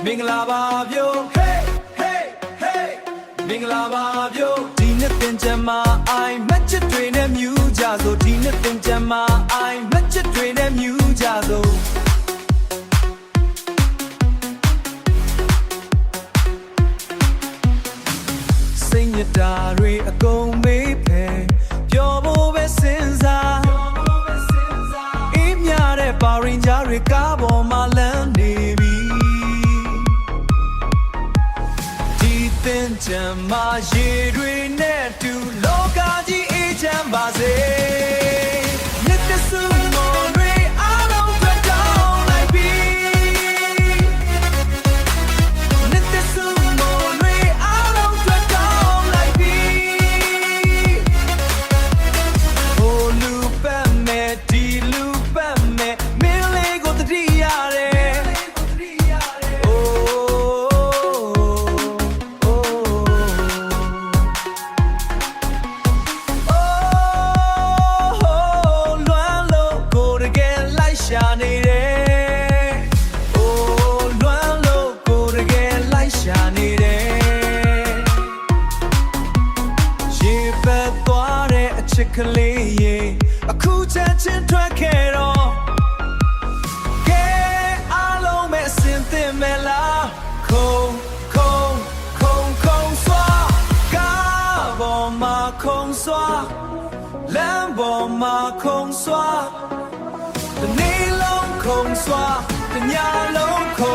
မင်္ဂလာပါဗျို Hey Hey Hey မင်္ဂလာပါဗျိုဒီနှစ်သင်္ကြန်မှာအိုင်မက်ချစ်တွေနဲ့မြူးကြစို့ဒီနှစ်သင်္ကြန်မှာအိုင်မက်ချစ်တွေနဲ့မြူးကြစို့စိတ်ညစ်တာတွေအကုန်မေးဖယ်ပျော်ဖို့ပဲစဉ်းစားအေးမြတဲ့ပါရင်ကြားတွေကားပေါ်မှာလမ်းနေပြီဒီသင်္ကြန်မှာရေတွေနဲ့တူလောကကြီးအေးချမ်းပါစေနှစ်သက်စုမော်တွေအားလုံးထွက်တောင်းလိုက်ပြီနှစ်သက်စုမော်တွေအားလုံးထွက်တောင်းလိုက်ပြီဟိုလူပတ်မဲ့ဒီလူပတ်မဲ့မင်းလေးကိုတတိရတယ်ရှာနေတယ်အိုးလွမ်းလို့ကိုယ်တကယ်လိုက်ရှာနေတယ်ရေပတ်သွားတဲ့အချစ်ကလေးရေအခုချက်ချင်းထွက်ခဲ့တော့ကဲအားလုံးပဲအစင်သင့်မဲ့လားခုံစွာကားပေါ်မှာခုံစွာလမ်းပေါ်မှာခုံစွာတနေ့လုံးခုံစွာတညလုံးခုံ